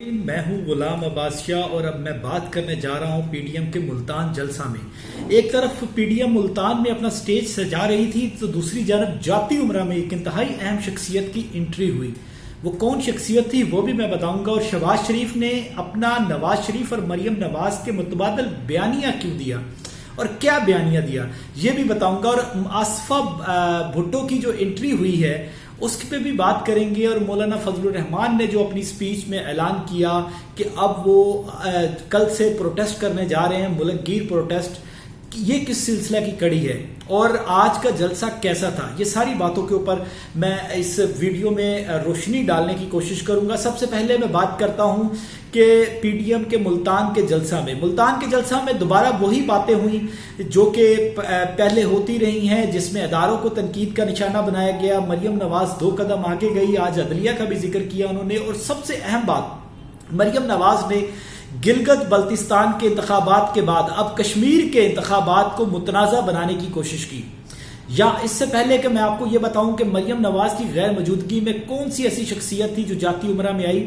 میں ہوں غلام عباس شاہ اور اب میں بات کرنے جا رہا ہوں پی ڈی ایم کے ملتان جلسہ میں۔ ایک طرف پی ڈی ایم ملتان میں اپنا سٹیج سجا رہی تھی تو دوسری جانب جاتی امرہ میں ایک انتہائی اہم شخصیت کی انٹری ہوئی۔ وہ کون شخصیت تھی وہ بھی میں بتاؤں گا، اور شہباز شریف نے اپنا نواز شریف اور مریم نواز کے متبادل بیانیہ کیوں دیا اور کیا بیانیہ دیا یہ بھی بتاؤں گا، اور آصفہ بھٹو کی جو انٹری ہوئی ہے اس پہ بھی بات کریں گے، اور مولانا فضل الرحمان نے جو اپنی سپیچ میں اعلان کیا کہ اب وہ کل سے پروٹیسٹ کرنے جا رہے ہیں، ملک گیر پروٹیسٹ، یہ کس سلسلہ کی کڑی ہے اور آج کا جلسہ کیسا تھا، یہ ساری باتوں کے اوپر میں اس ویڈیو میں روشنی ڈالنے کی کوشش کروں گا۔ سب سے پہلے میں بات کرتا ہوں کہ پی ڈی ایم کے ملتان کے جلسہ میں دوبارہ وہی باتیں ہوئیں جو کہ پہلے ہوتی رہی ہیں، جس میں اداروں کو تنقید کا نشانہ بنایا گیا۔ مریم نواز 2 قدم آگے گئی، آج عدلیہ کا بھی ذکر کیا انہوں نے، اور سب سے اہم بات، مریم نواز نے گلگت بلتستان کے انتخابات کے بعد اب کشمیر کے انتخابات کو متنازع بنانے کی کوشش کی۔ یا اس سے پہلے کہ میں آپ کو یہ بتاؤں کہ مریم نواز کی غیر موجودگی میں کون سی ایسی شخصیت تھی جو جاتی امرہ میں آئی،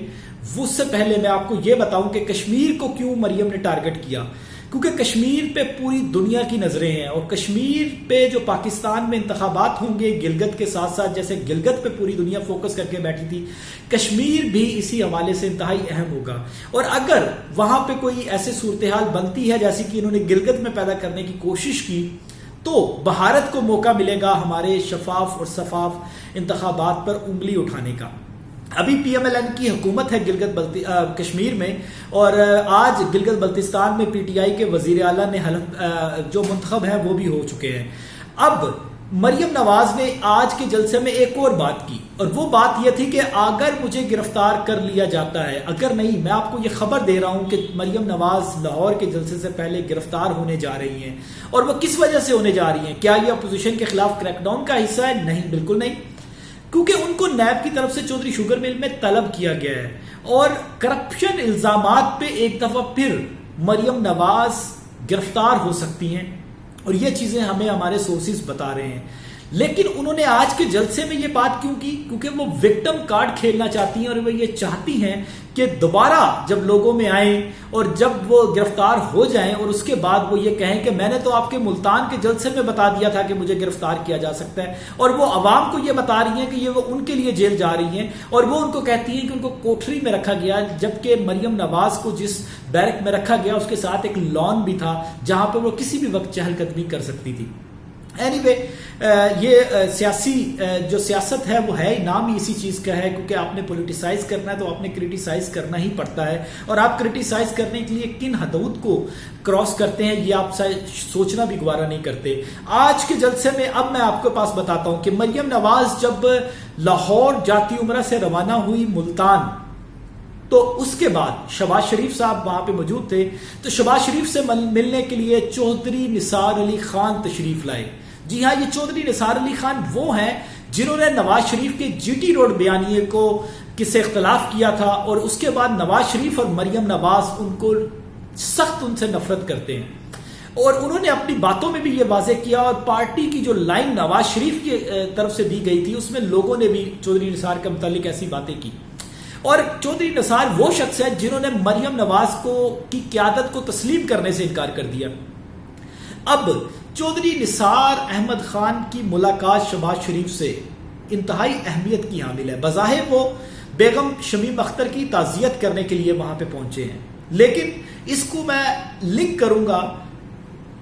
اس سے پہلے میں آپ کو یہ بتاؤں کہ کشمیر کو کیوں مریم نے ٹارگٹ کیا، کیونکہ کشمیر پہ پوری دنیا کی نظریں ہیں، اور کشمیر پہ جو پاکستان میں انتخابات ہوں گے گلگت کے ساتھ ساتھ، جیسے گلگت پہ پوری دنیا فوکس کر کے بیٹھی تھی، کشمیر بھی اسی حوالے سے انتہائی اہم ہوگا۔ اور اگر وہاں پہ کوئی ایسی صورتحال بنتی ہے جیسی کہ انہوں نے گلگت میں پیدا کرنے کی کوشش کی، تو بھارت کو موقع ملے گا ہمارے شفاف اور شفاف انتخابات پر انگلی اٹھانے کا۔ ابھی پی ایم ایل این کی حکومت ہے کشمیر میں، اور آج گلگت بلتستان میں پی ٹی آئی کے وزیر اعلیٰ نے جو منتخب ہیں وہ بھی ہو چکے ہیں۔ اب مریم نواز نے آج کے جلسے میں ایک اور بات کی، اور وہ بات یہ تھی کہ اگر مجھے گرفتار کر لیا جاتا ہے، اگر نہیں، میں آپ کو یہ خبر دے رہا ہوں کہ مریم نواز لاہور کے جلسے سے پہلے گرفتار ہونے جا رہی ہیں، اور وہ کس وجہ سے ہونے جا رہی ہیں؟ کیا یہ اپوزیشن کے خلاف کریک ڈاؤن کا حصہ ہے؟ نہیں، بالکل نہیں، کیونکہ ان کو نیب کی طرف سے چودھری شوگر مل میں طلب کیا گیا ہے، اور کرپشن الزامات پہ ایک دفعہ پھر مریم نواز گرفتار ہو سکتی ہیں، اور یہ چیزیں ہمیں ہمارے سورسز بتا رہے ہیں۔ لیکن انہوں نے آج کے جلسے میں یہ بات کیوں کی؟ کیونکہ وہ وکٹم کارڈ کھیلنا چاہتی ہیں، اور وہ یہ چاہتی ہیں کہ دوبارہ جب لوگوں میں آئیں اور جب وہ گرفتار ہو جائیں، اور اس کے بعد وہ یہ کہیں کہ میں نے تو آپ کے ملتان کے جلسے میں بتا دیا تھا کہ مجھے گرفتار کیا جا سکتا ہے، اور وہ عوام کو یہ بتا رہی ہیں کہ یہ وہ ان کے لیے جیل جا رہی ہیں، اور وہ ان کو کہتی ہیں کہ ان کو کوٹری میں رکھا گیا، جبکہ مریم نواز کو جس بیرک میں رکھا گیا اس کے ساتھ ایک لان بھی تھا جہاں پر وہ کسی بھی وقت چہل قدمی کر سکتی تھی۔ اینی یہ جو سیاست ہے وہ ہے، نام ہی اسی چیز کا ہے، کیونکہ آپ نے پولیٹیسائز کرنا ہے تو آپ نے کریٹیسائز کرنا ہی پڑتا ہے، اور آپ کریٹیسائز کرنے کے لیے کن حدود کو کراس کرتے ہیں یہ آپ سوچنا بھی گوارا نہیں کرتے۔ آج کے جلسے میں اب میں آپ کے پاس بتاتا ہوں کہ مریم نواز جب لاہور جاتی امرہ سے روانہ ہوئی ملتان، تو اس کے بعد شہباز شریف صاحب وہاں پہ موجود تھے، تو شہباز شریف سے ملنے کے لیے چودھری نثار علی خان تشریف لائے۔ جی ہاں، یہ چودھری نثار علی خان وہ ہیں جنہوں نے نواز شریف کے جی ٹی روڈ بیانیے کو کس سے اختلاف کیا تھا، اور اس کے بعد نواز شریف اور مریم نواز ان سے نفرت کرتے ہیں، اور انہوں نے اپنی باتوں میں بھی یہ واضح کیا، اور پارٹی کی جو لائن نواز شریف کی طرف سے دی گئی تھی اس میں لوگوں نے بھی چودھری نثار کے متعلق ایسی باتیں کی۔ اور چودھری نثار وہ شخص ہے جنہوں نے مریم نواز کی قیادت کو تسلیم کرنے سے انکار کر دیا۔ اب چودھری نثار احمد خان کی ملاقات شہباز شریف سے انتہائی اہمیت کی حامل ہے۔ بظاہر وہ بیگم شمیم اختر کی تعزیت کرنے کے لیے وہاں پہ پہنچے ہیں، لیکن اس کو میں لنک کروں گا،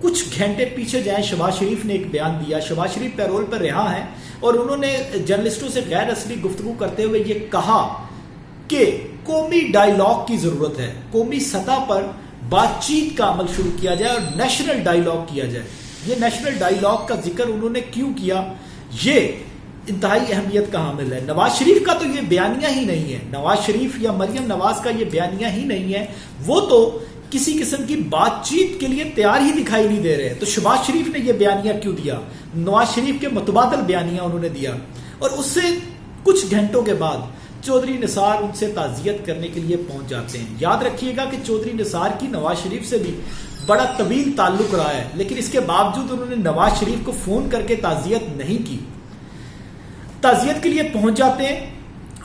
کچھ گھنٹے پیچھے جائیں، شہباز شریف نے ایک بیان دیا۔ شہباز شریف پیرول پر رہا ہیں، اور انہوں نے جرنلسٹوں سے غیر اصلی گفتگو کرتے ہوئے یہ کہا کہ قومی ڈائیلاگ کی ضرورت ہے، قومی سطح پر بات چیت کا عمل شروع کیا جائے اور نیشنل ڈائیلاگ کیا جائے۔ یہ نیشنل ڈائیلاگ کا ذکر انہوں نے کیوں کیا؟ یہ انتہائی اہمیت کا حامل ہے۔ نواز شریف کا تو یہ بیانیہ ہی نہیں ہے، نواز شریف یا مریم نواز کا یہ بیانیہ ہی نہیں ہے، وہ تو کسی قسم کی بات چیت کے لیے تیار ہی دکھائی نہیں دے رہے۔ تو شہباز شریف نے یہ بیانیہ کیوں دیا؟ نواز شریف کے متبادل بیانیہ انہوں نے دیا، اور اس سے کچھ گھنٹوں کے بعد چودھری نثار ان سے تعزیت کرنے کے لیے پہنچ جاتے ہیں۔ یاد رکھیے گا کہ چودھری نثار کی نواز شریف سے بھی بڑا طویل تعلق رہا ہے، لیکن اس کے باوجود انہوں نے نواز شریف کو فون کر کے تعزیت نہیں کی۔ تعزیت کے لیے پہنچ جاتے ہیں،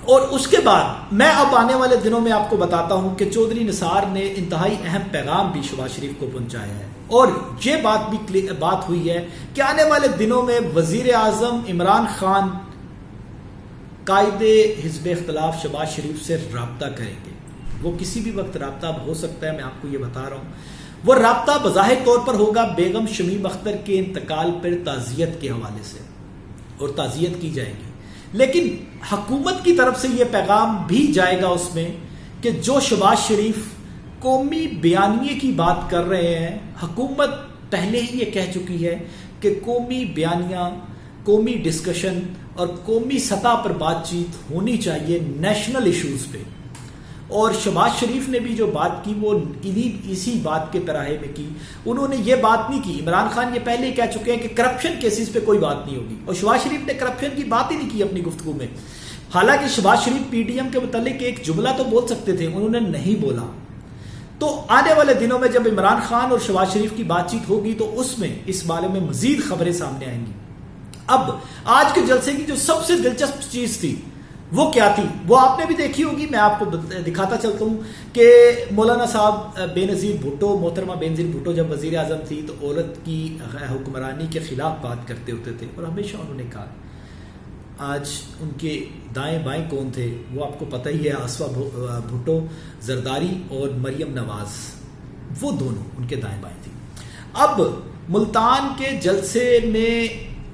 اور اس کے بعد میں اب آنے والے دنوں میں آپ کو بتاتا ہوں کہ چودھری نثار نے انتہائی اہم پیغام بھی شہباز شریف کو پہنچایا ہے، اور یہ بات ہوئی ہے کہ آنے والے دنوں میں وزیر اعظم عمران خان قائد حزب اختلاف شہباز شریف سے رابطہ کریں گے۔ وہ کسی بھی وقت رابطہ ہو سکتا ہے، میں آپ کو یہ بتا رہا ہوں۔ وہ رابطہ بظاہر طور پر ہوگا بیگم شمیم اختر کے انتقال پر تعزیت کے حوالے سے، اور تعزیت کی جائے گی، لیکن حکومت کی طرف سے یہ پیغام بھی جائے گا اس میں کہ جو شہباز شریف قومی بیانیے کی بات کر رہے ہیں، حکومت پہلے ہی یہ کہہ چکی ہے کہ قومی بیانیہ، قومی ڈسکشن اور قومی سطح پر بات چیت ہونی چاہیے نیشنل ایشوز پہ۔ اور شہباز شریف نے بھی جو بات کی وہ اسی بات کے پیراہے میں کی۔ انہوں نے یہ بات نہیں کی، عمران خان یہ پہلے ہی کہہ چکے ہیں کہ کرپشن کیسز پہ کوئی بات نہیں ہوگی، اور شہباز شریف نے کرپشن کی بات ہی نہیں کی اپنی گفتگو میں۔ حالانکہ شہباز شریف پی ڈی ایم کے متعلق ایک جملہ تو بول سکتے تھے، انہوں نے نہیں بولا۔ تو آنے والے دنوں میں جب عمران خان اور شہباز شریف کی بات چیت ہوگی تو اس میں اس بارے میں مزید خبریں سامنے آئیں گی۔ اب آج کے جلسے کی جو سب سے دلچسپ چیز تھی وہ کیا تھی، وہ آپ نے بھی دیکھی ہوگی، میں آپ کو دکھاتا چلتا ہوں کہ مولانا صاحب بے نظیر بھٹو، محترمہ بے نظیر بھٹو جب وزیر اعظم تھی تو عورت کی حکمرانی کے خلاف بات کرتے ہوتے تھے، اور ہمیشہ انہوں نے کہا۔ آج ان کے دائیں بائیں کون تھے وہ آپ کو پتہ ہی ہے، آصفہ بھٹو زرداری اور مریم نواز، وہ دونوں ان کے دائیں بائیں تھی۔ اب ملتان کے جلسے میں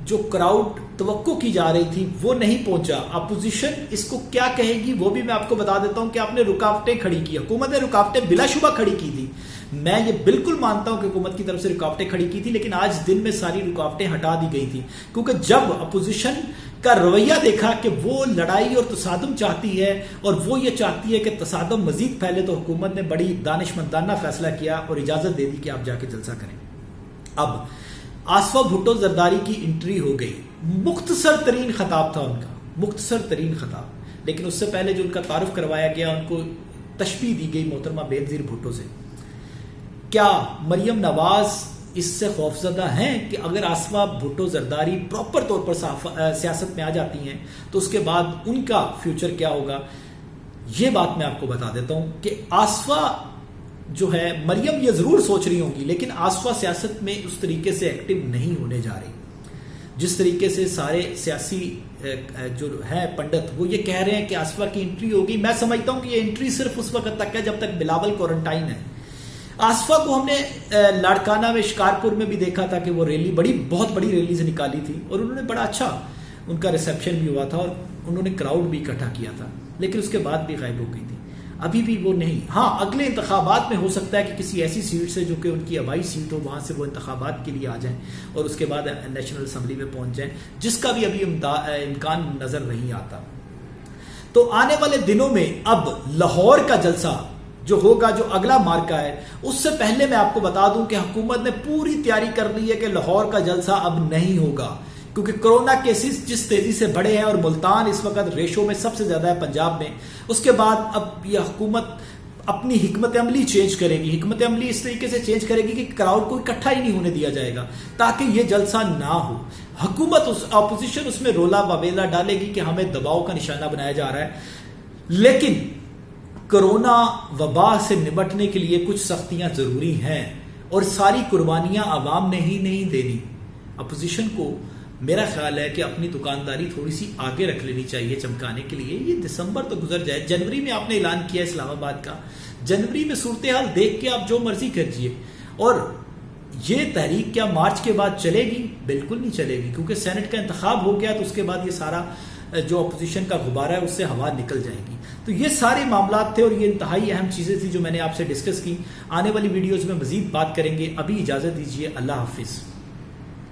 جو کراؤڈ توقع کی جا رہی تھی وہ نہیں پہنچا۔ اپوزیشن اس کو کیا کہے گی وہ بھی میں آپ کو بتا دیتا ہوں کہ آپ نے رکاوٹیں کھڑی کی، حکومت نے رکاوٹیں بلا شبہ کھڑی کی تھی۔ میں یہ بالکل مانتا ہوں کہ حکومت کی طرف سے رکاوٹیں کھڑی کی تھی، لیکن آج دن میں ساری رکاوٹیں ہٹا دی گئی تھی، کیونکہ جب اپوزیشن کا رویہ دیکھا کہ وہ لڑائی اور تصادم چاہتی ہے اور وہ یہ چاہتی ہے کہ تصادم مزید پھیلے، تو حکومت نے بڑی دانشمندانہ فیصلہ کیا اور اجازت دے دی کہ آپ جا کے جلسہ کریں۔ اب آصفہ بھٹو زرداری کی انٹری ہو گئی، مختصر ترین خطاب تھا ان کا، مختصر ترین خطاب، لیکن اس سے پہلے جو ان کا تعارف کروایا گیا ان کو تشبیہ دی گئی محترمہ بے نظیر بھٹو سے۔ کیا مریم نواز اس سے خوفزدہ ہیں کہ اگر آصفہ بھٹو زرداری پراپر طور پر سیاست میں آ جاتی ہیں تو اس کے بعد ان کا فیوچر کیا ہوگا؟ یہ بات میں آپ کو بتا دیتا ہوں کہ آصفہ جو ہے، مریم یہ ضرور سوچ رہی ہوں گی، لیکن آصفہ سیاست میں اس طریقے سے ایکٹیو نہیں ہونے جا رہی جس طریقے سے سارے سیاسی جو ہے پنڈت وہ یہ کہہ رہے ہیں کہ آصفہ کی انٹری ہوگی۔ میں سمجھتا ہوں کہ یہ انٹری صرف اس وقت تک ہے جب تک بلاول کوارنٹائن ہے۔ آصفہ کو ہم نے لاڑکانہ میں، شکارپور میں بھی دیکھا تھا کہ وہ ریلی بہت بڑی ریلی سے نکالی تھی، اور انہوں نے بڑا اچھا ان کا ریسیپشن بھی ہوا تھا اور انہوں نے کراؤڈ بھی اکٹھا کیا تھا، لیکن اس کے بعد بھی غائب ہو گئی تھی۔ ابھی بھی وہ نہیں، ہاں اگلے انتخابات میں ہو سکتا ہے کہ کسی ایسی سیٹ سے جو کہ ان کی آبائی سیٹ ہو وہاں سے وہ انتخابات کے لیے آ جائیں اور اس کے بعد نیشنل اسمبلی میں پہنچ جائیں، جس کا بھی ابھی امکان نظر نہیں آتا۔ تو آنے والے دنوں میں اب لاہور کا جلسہ جو ہوگا، جو اگلا مارکہ ہے، اس سے پہلے میں آپ کو بتا دوں کہ حکومت نے پوری تیاری کر لی ہے کہ لاہور کا جلسہ اب نہیں ہوگا، کیونکہ کرونا کیسز جس تیزی سے بڑھے ہیں اور ملتان اس وقت ریشو میں سب سے زیادہ ہے پنجاب میں، اس کے بعد اب یہ حکومت اپنی حکمت عملی چینج کرے گی۔ حکمت عملی اس طریقے سے چینج کرے گی کہ کراؤڈ کو اکٹھا ہی نہیں ہونے دیا جائے گا تاکہ یہ جلسہ نہ ہو۔ حکومت اپوزیشن اس میں رولا وویلا ڈالے گی کہ ہمیں دباؤ کا نشانہ بنایا جا رہا ہے، لیکن کرونا وبا سے نمٹنے کے لیے کچھ سختیاں ضروری ہیں، اور ساری قربانیاں عوام نے ہی نہیں دینی۔ اپوزیشن کو میرا خیال ہے کہ اپنی دکانداری تھوڑی سی آگے رکھ لینی چاہیے چمکانے کے لیے۔ یہ دسمبر تو گزر جائے، جنوری میں آپ نے اعلان کیا اسلام آباد کا، جنوری میں صورتحال دیکھ کے آپ جو مرضی کیجیے۔ اور یہ تحریک کیا مارچ کے بعد چلے گی؟ بالکل نہیں چلے گی، کیونکہ سینٹ کا انتخاب ہو گیا تو اس کے بعد یہ سارا جو اپوزیشن کا غبارہ ہے اس سے ہوا نکل جائے گی۔ تو یہ سارے معاملات تھے اور یہ انتہائی اہم چیزیں تھیں جو میں نے آپ سے ڈسکس کی۔ آنے والی ویڈیوز میں مزید بات کریں گے، ابھی اجازت دیجیے، اللہ حافظ۔